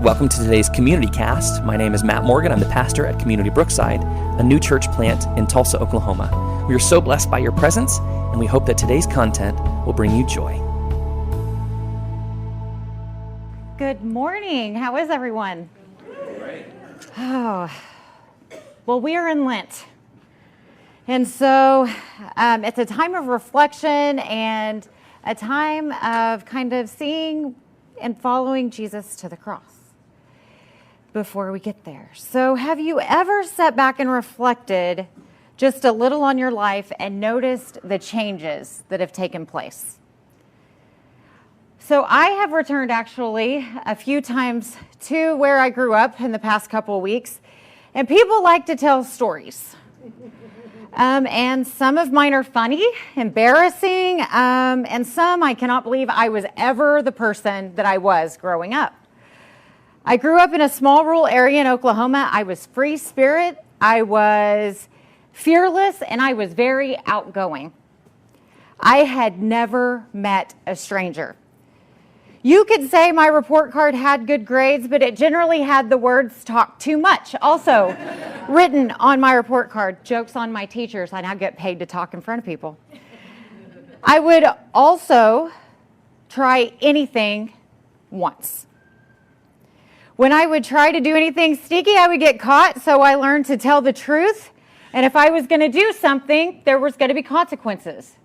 Welcome to today's Community Cast. My name is Matt Morgan. I'm the pastor at Community Brookside, a new church plant in Tulsa, Oklahoma. We are so blessed by your presence, and we hope that today's content will bring you joy. Good morning. How is everyone? Great. Oh, well, we are in Lent. And so it's a time of reflection and a time of kind of seeing and following Jesus to the cross before we get there. So have you ever sat back and reflected just a little on your life and noticed the changes that have taken place? So I have returned actually a few times to where I grew up in the past couple of weeks, and people like to tell stories. And some of mine are funny, embarrassing, and some I cannot believe I was ever the person that I was growing up. I grew up in a small rural area in Oklahoma. I was free spirit, I was fearless, and I was very outgoing. I had never met a stranger. You could say my report card had good grades, but it generally had the words "talk too much" also written on my report card. Jokes on my teachers, I now get paid to talk in front of people. I would also try anything once. When I would try to do anything sneaky, I would get caught, so I learned to tell the truth. And if I was going to do something, there was going to be consequences.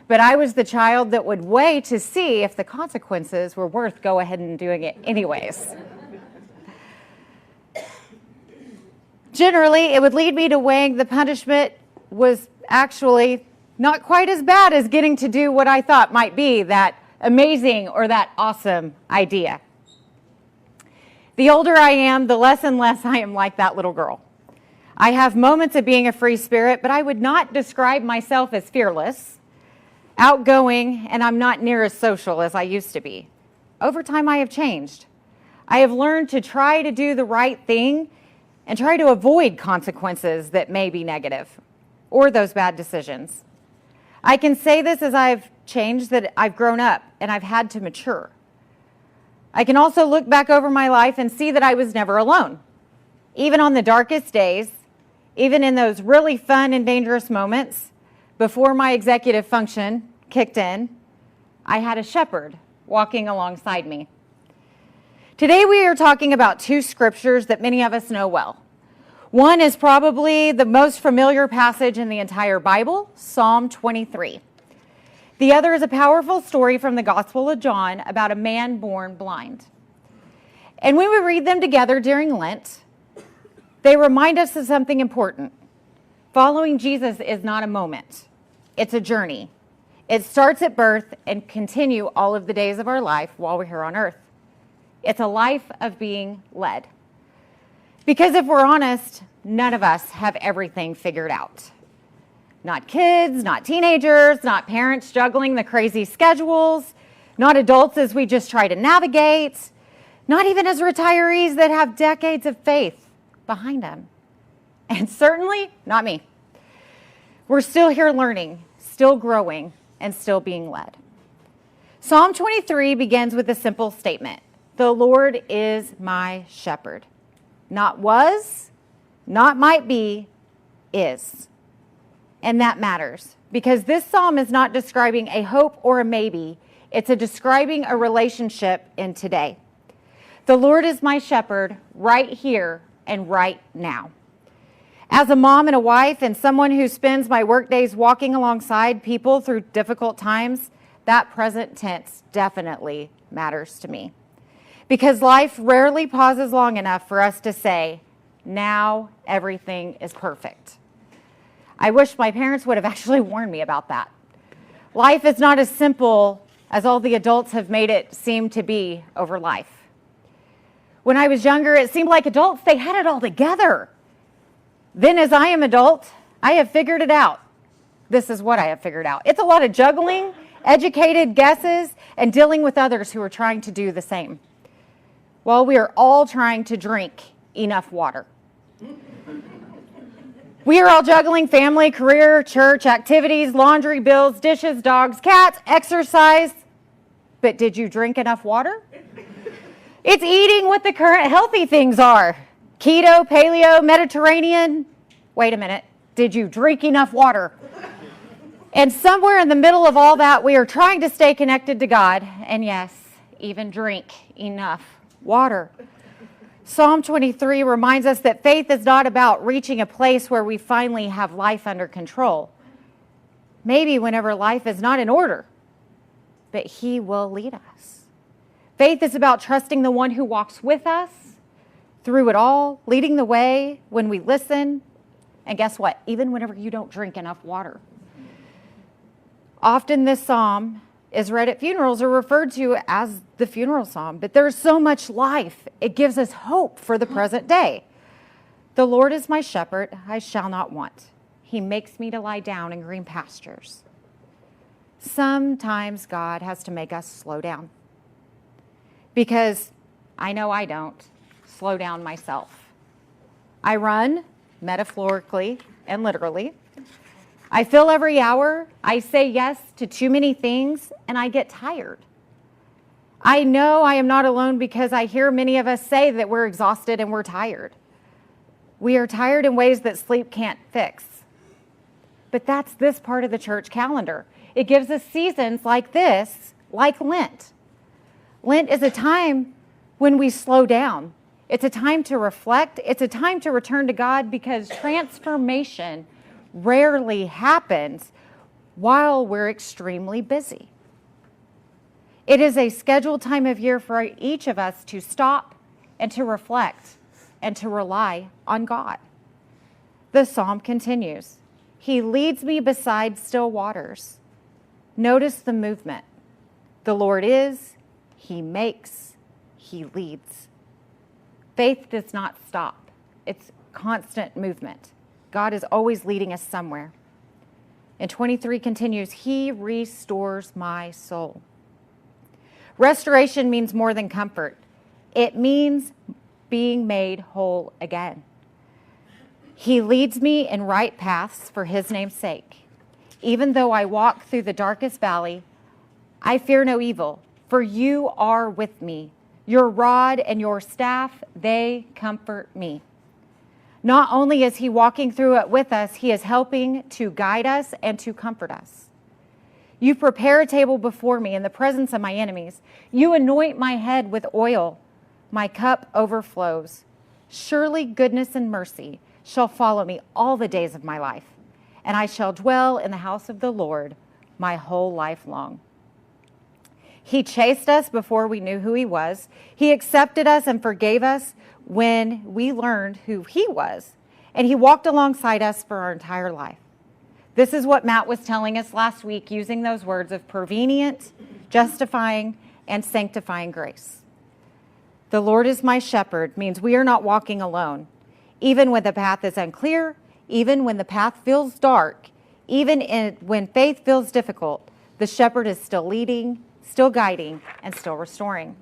But I was the child that would weigh to see if the consequences were worth go ahead and doing it anyways. Generally, it would lead me to weighing the punishment was actually not quite as bad as getting to do what I thought might be that amazing or that awesome idea. The older I am, the less and less I am like that little girl. I have moments of being a free spirit, but I would not describe myself as fearless, outgoing, and I'm not near as social as I used to be. Over time, I have changed. I have learned to try to do the right thing and try to avoid consequences that may be negative or those bad decisions. I can say this as I've changed, that I've grown up and I've had to mature. I can also look back over my life and see that I was never alone. Even on the darkest days, even in those really fun and dangerous moments, before my executive function kicked in, I had a shepherd walking alongside me. Today we are talking about two scriptures that many of us know well. One is probably the most familiar passage in the entire Bible, Psalm 23. The other is a powerful story from the Gospel of John about a man born blind. And when we read them together during Lent, they remind us of something important. Following Jesus is not a moment. It's a journey. It starts at birth and continue all of the days of our life while we're here on earth. It's a life of being led. Because if we're honest, none of us have everything figured out. Not kids, not teenagers, not parents juggling the crazy schedules, not adults as we just try to navigate, not even as retirees that have decades of faith behind them. And certainly not me. We're still here learning, still growing, and still being led. Psalm 23 begins with a simple statement. The Lord is my shepherd. Not was, not might be, is. And that matters because this psalm is not describing a hope or a maybe. It's describing a relationship in today. The Lord is my shepherd right here and right now. As a mom and a wife and someone who spends my work days walking alongside people through difficult times, that present tense definitely matters to me. Because life rarely pauses long enough for us to say, now everything is perfect. I wish my parents would have actually warned me about that. Life is not as simple as all the adults have made it seem to be over life. When I was younger, it seemed like adults, they had it all together. Then as I am adult, I have figured it out. This is what I have figured out. It's a lot of juggling, educated guesses, and dealing with others who are trying to do the same. While we are all trying to drink enough water. We are all juggling family, career, church, activities, laundry, bills, dishes, dogs, cats, exercise. But did you drink enough water? It's eating what the current healthy things are. Keto, paleo, Mediterranean. Wait a minute. Did you drink enough water? And somewhere in the middle of all that, we are trying to stay connected to God. And yes, even drink enough water. Psalm 23 reminds us that faith is not about reaching a place where we finally have life under control. Maybe whenever life is not in order, but He will lead us. Faith is about trusting the one who walks with us through it all, leading the way when we listen. And guess what? Even whenever you don't drink enough water. Often this psalm is read at funerals or referred to as the funeral psalm, but there's so much life. It gives us hope for the present day. The Lord is my shepherd, I shall not want. He makes me to lie down in green pastures. Sometimes God has to make us slow down. Because I know I don't slow down myself. I run, metaphorically and literally. I fill every hour. I say yes to too many things, and I get tired. I know I am not alone because I hear many of us say that we're exhausted and we're tired. We are tired in ways that sleep can't fix. But that's this part of the church calendar. It gives us seasons like this, like Lent. Lent is a time when we slow down. It's a time to reflect. It's a time to return to God because transformation rarely happens while we're extremely busy. It is a scheduled time of year for each of us to stop and to reflect and to rely on God. The psalm continues. He leads me beside still waters. Notice the movement. The Lord is, He makes, He leads. Faith does not stop. It's constant movement. God is always leading us somewhere. And 23 continues, He restores my soul. Restoration means more than comfort. It means being made whole again. He leads me in right paths for His name's sake. Even though I walk through the darkest valley, I fear no evil, for You are with me. Your rod and Your staff, they comfort me. Not only is He walking through it with us, He is helping to guide us and to comfort us. You prepare a table before me in the presence of my enemies. You anoint my head with oil. My cup overflows. Surely goodness and mercy shall follow me all the days of my life, and I shall dwell in the house of the Lord my whole life long. He chased us before we knew who He was. He accepted us and forgave us when we learned who He was, and He walked alongside us for our entire life. This is what Matt was telling us last week using those words of prevenient, justifying, and sanctifying grace. The Lord is my shepherd means we are not walking alone. Even when the path is unclear, even when the path feels dark, when faith feels difficult, the shepherd is still leading, still guiding, and still restoring.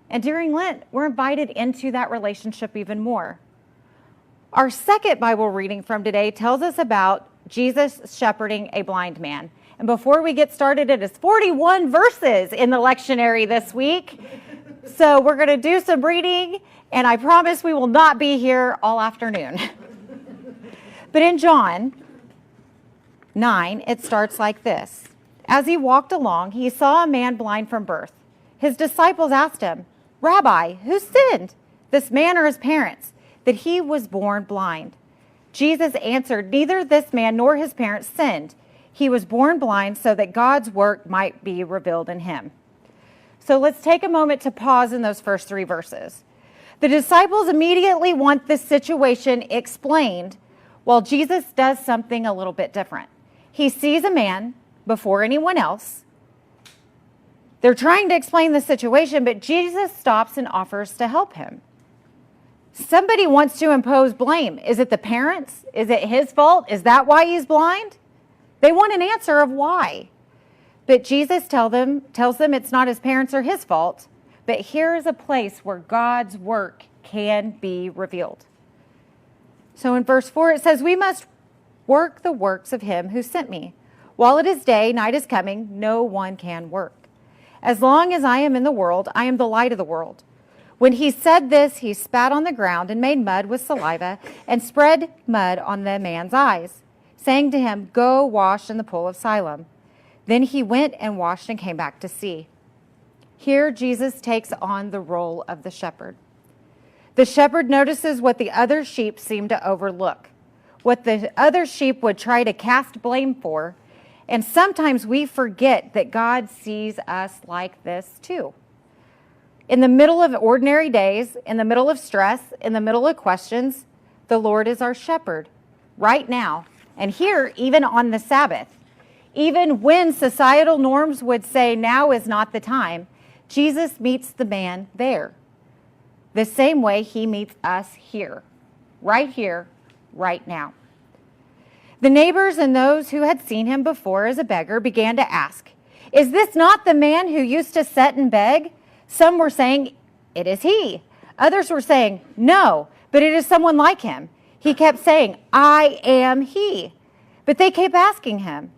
And during Lent, we're invited into that relationship even more. Our second Bible reading from today tells us about Jesus shepherding a blind man. And before we get started, it is 41 verses in the lectionary this week. So we're going to do some reading, and I promise we will not be here all afternoon. But in John 9, it starts like this. As He walked along, He saw a man blind from birth. His disciples asked Him, Rabbi, who sinned, this man or his parents, that he was born blind? Jesus answered, neither this man nor his parents sinned. He was born blind so that God's work might be revealed in him. So let's take a moment to pause in those first 3 verses. The disciples immediately want this situation explained, while Jesus does something a little bit different. He sees a man before anyone else. They're trying to explain the situation, but Jesus stops and offers to help him. Somebody wants to impose blame. Is it the parents? Is it his fault? Is that why he's blind? They want an answer of why. But Jesus tells them it's not his parents or his fault, but here is a place where God's work can be revealed. So in verse 4, it says, we must work the works of Him who sent me. While it is day, night is coming, no one can work. As long as I am in the world, I am the light of the world. When he said this, he spat on the ground and made mud with saliva and spread mud on the man's eyes, saying to him, "Go wash in the pool of Siloam." Then he went and washed and came back to see. Here Jesus takes on the role of the shepherd. The shepherd notices what the other sheep seem to overlook, what the other sheep would try to cast blame for, and sometimes we forget that God sees us like this too. In the middle of ordinary days, in the middle of stress, in the middle of questions, the Lord is our shepherd right now. And here, even on the Sabbath, even when societal norms would say now is not the time, Jesus meets the man there. The same way he meets us here, right now. The neighbors and those who had seen him before as a beggar began to ask, "Is this not the man who used to sit and beg?" Some were saying, "It is he." Others were saying, "No, but it is someone like him." He kept saying, "I am he." But they kept asking him,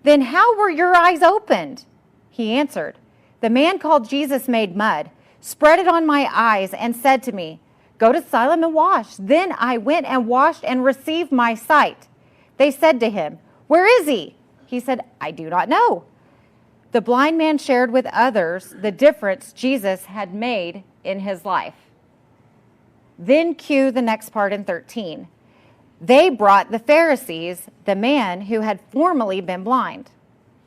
"Then how were your eyes opened?" He answered, "The man called Jesus made mud, spread it on my eyes, and said to me, 'Go to Siloam and wash.' Then I went and washed and received my sight." They said to him, "Where is he?" He said, "I do not know." The blind man shared with others the difference Jesus had made in his life. Then cue the next part in 13. They brought the Pharisees the man who had formerly been blind.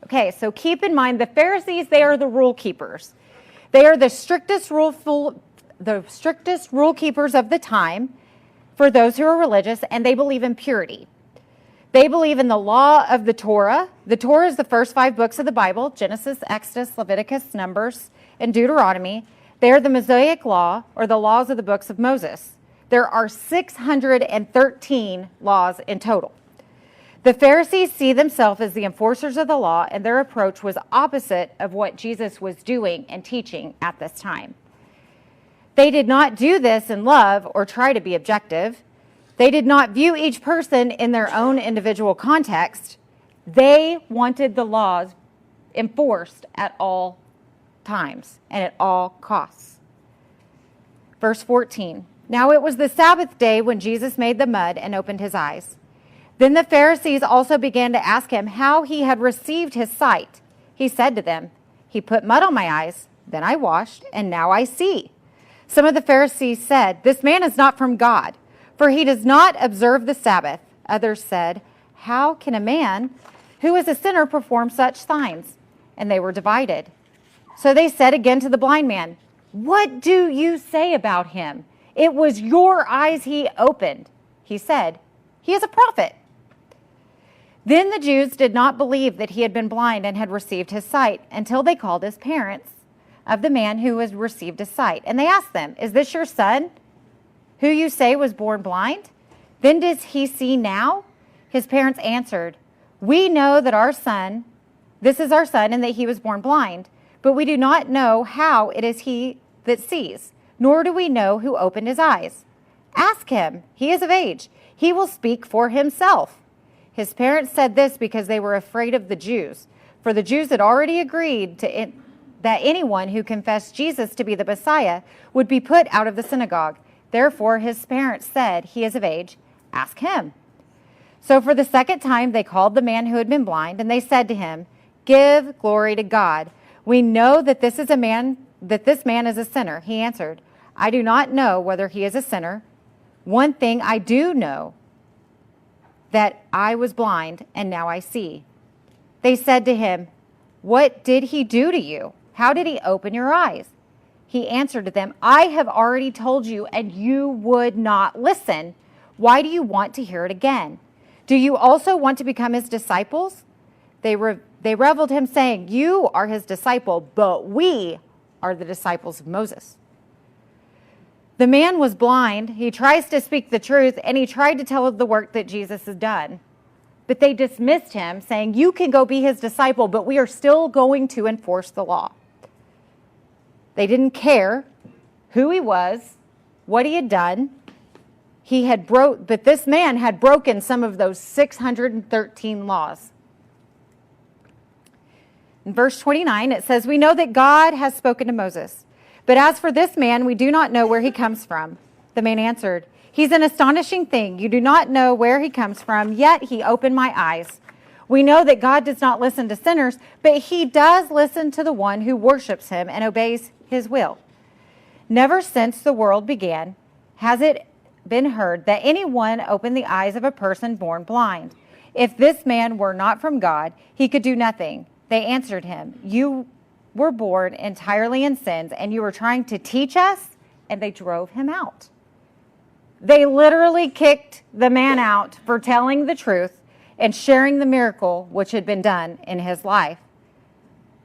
Okay, so keep in mind the Pharisees, they are the rule keepers. They are the strictest rule keepers of the time for those who are religious, and they believe in purity. They believe in the law of the Torah. The Torah is the first 5 books of the Bible: Genesis, Exodus, Leviticus, Numbers, and Deuteronomy. They are the Mosaic law, or the laws of the books of Moses. There are 613 laws in total. The Pharisees see themselves as the enforcers of the law, and their approach was opposite of what Jesus was doing and teaching at this time. They did not do this in love or try to be objective. They did not view each person in their own individual context. They wanted the laws enforced at all times and at all costs. Verse 14. Now it was the Sabbath day when Jesus made the mud and opened his eyes. Then the Pharisees also began to ask him how he had received his sight. He said to them, "He put mud on my eyes, then I washed, and now I see." Some of the Pharisees said, "This man is not from God, for he does not observe the Sabbath." Others said, "How can a man who is a sinner perform such signs?" And they were divided. So they said again to the blind man, "What do you say about him? It was your eyes he opened." He said, "He is a prophet." Then the Jews did not believe that he had been blind and had received his sight until they called his parents of the man who had received his sight. And they asked them, "Is this your son, who you say was born blind? Then does he see now?" His parents answered, "We know that this is our son, and that he was born blind, but we do not know how it is he that sees, nor do we know who opened his eyes. Ask him, he is of age. He will speak for himself." His parents said this because they were afraid of the Jews, for the Jews had already agreed that anyone who confessed Jesus to be the Messiah would be put out of the synagogue. Therefore, his parents said, "He is of age. Ask him." So for the second time, they called the man who had been blind, and they said to him, "Give glory to God. We know that this man is a sinner." He answered, "I do not know whether he is a sinner. One thing I do know, that I was blind, and now I see." They said to him, "What did he do to you? How did he open your eyes?" He answered to them, "I have already told you, and you would not listen. Why do you want to hear it again? Do you also want to become his disciples?" They reviled him, saying, "You are his disciple, but we are the disciples of Moses." The man was blind. He tries to speak the truth, and he tried to tell of the work that Jesus has done. But they dismissed him, saying, "You can go be his disciple, but we are still going to enforce the law." They didn't care who he was, what he had done. But this man had broken some of those 613 laws. In verse 29, it says, "We know that God has spoken to Moses, But as for this man, we do not know where he comes from." The man answered, "He's an astonishing thing. You do not know where he comes from, yet he opened my eyes. We know that God does not listen to sinners, but he does listen to the one who worships him and obeys his will. Never since the world began has it been heard that anyone opened the eyes of a person born blind. If this man were not from God, he could do nothing." They answered him, "You were born entirely in sins, and you were trying to teach us?" And they drove him out. They literally kicked the man out for telling the truth and sharing the miracle which had been done in his life.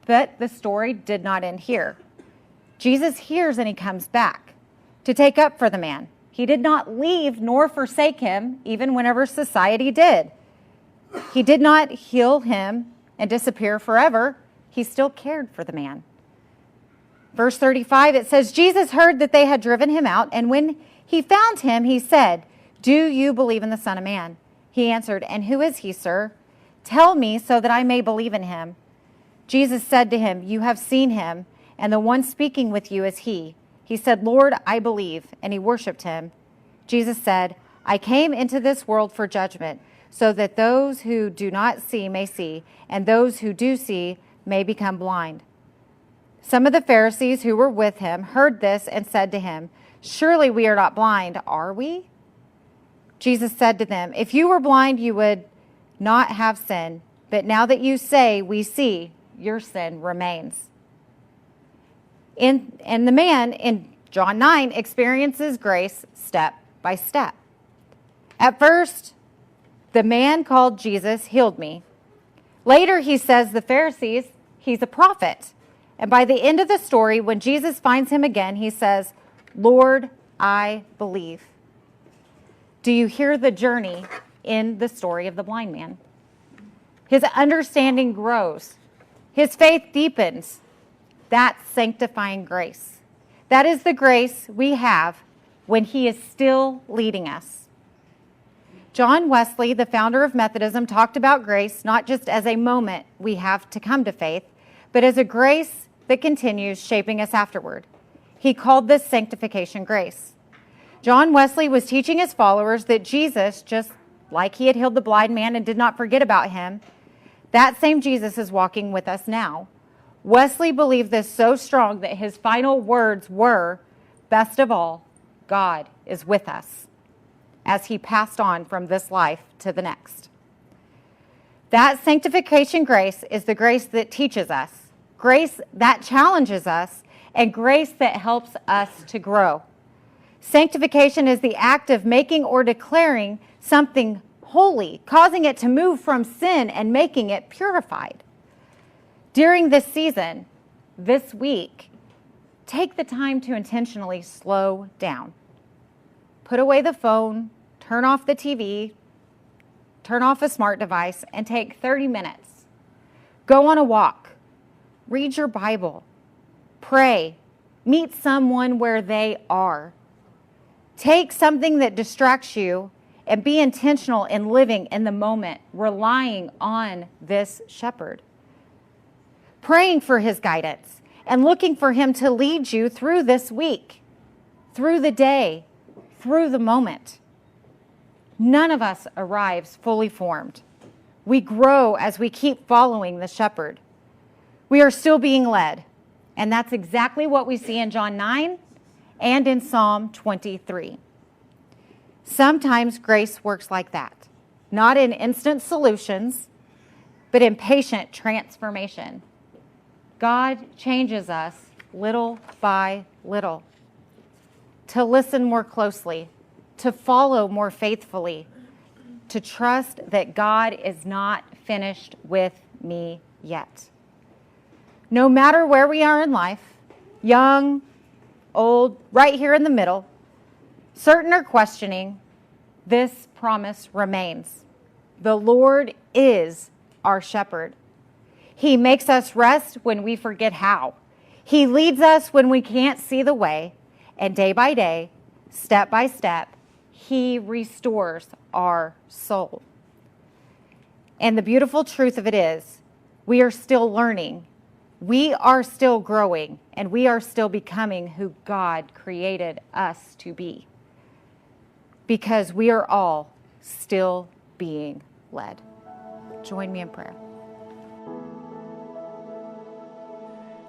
But the story did not end here. Jesus hears and he comes back to take up for the man. He did not leave nor forsake him, even whenever society did. He did not heal him and disappear forever. He still cared for the man. Verse 35, it says, Jesus heard that they had driven him out, and when he found him, he said, "Do you believe in the Son of Man?" He answered, "And who is he, sir? Tell me so that I may believe in him." Jesus said to him, "You have seen him, and the one speaking with you is he." He said, "Lord, I believe," and he worshiped him. Jesus said, "I came into this world for judgment, so that those who do not see may see, and those who do see may become blind." Some of the Pharisees who were with him heard this and said to him, "Surely we are not blind, are we?" Jesus said to them, "If you were blind, you would not have sin. But now that you say, 'We see,' your sin remains." And the man in John 9 experiences grace step by step. At first, the man called Jesus healed me. Later, he says the Pharisees, he's a prophet. And by the end of the story, when Jesus finds him again, he says, "Lord, I believe." Do you hear the journey in the story of the blind man? His understanding grows. His faith deepens. That's sanctifying grace. That is the grace we have when he is still leading us. John Wesley, the founder of Methodism, talked about grace not just as a moment we have to come to faith, but as a grace that continues shaping us afterward. He called this sanctification grace. John Wesley was teaching his followers that Jesus, just like he had healed the blind man and did not forget about him, that same Jesus is walking with us now. Wesley believed this so strong that his final words were, "Best of all, God is with us," as he passed on from this life to the next. That sanctification grace is the grace that teaches us, grace that challenges us, and grace that helps us to grow. Sanctification is the act of making or declaring something holy, causing it to move from sin and making it purified. During this season, this week, take the time to intentionally slow down. Put away the phone, turn off the TV, turn off a smart device, and take 30 minutes. Go on a walk. Read your Bible. Pray. Meet someone where they are. Take something that distracts you and be intentional in living in the moment, relying on this shepherd. Praying for his guidance and looking for him to lead you through this week, through the day, through the moment. None of us arrives fully formed. We grow as we keep following the shepherd. We are still being led, and that's exactly what we see in John 9 and in Psalm 23. Sometimes grace works like that, not in instant solutions, but in patient transformation. God changes us little by little to listen more closely, to follow more faithfully, to trust that God is not finished with me yet. No matter where we are in life, young, old, right here in the middle, certain or questioning, this promise remains. The Lord is our shepherd. He makes us rest when we forget how. He leads us when we can't see the way. And day by day, step by step, he restores our soul. And the beautiful truth of it is, we are still learning We are still growing, and we are still becoming who God created us to be, because we are all still being led. Join me in prayer.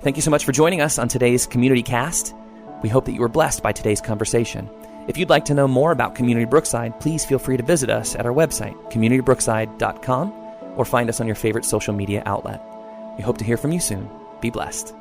Thank you so much for joining us on today's Community Cast. We hope that you were blessed by today's conversation. If you'd like to know more about Community Brookside, please feel free to visit us at our website, communitybrookside.com, or find us on your favorite social media outlet. We hope to hear from you soon. Be blessed.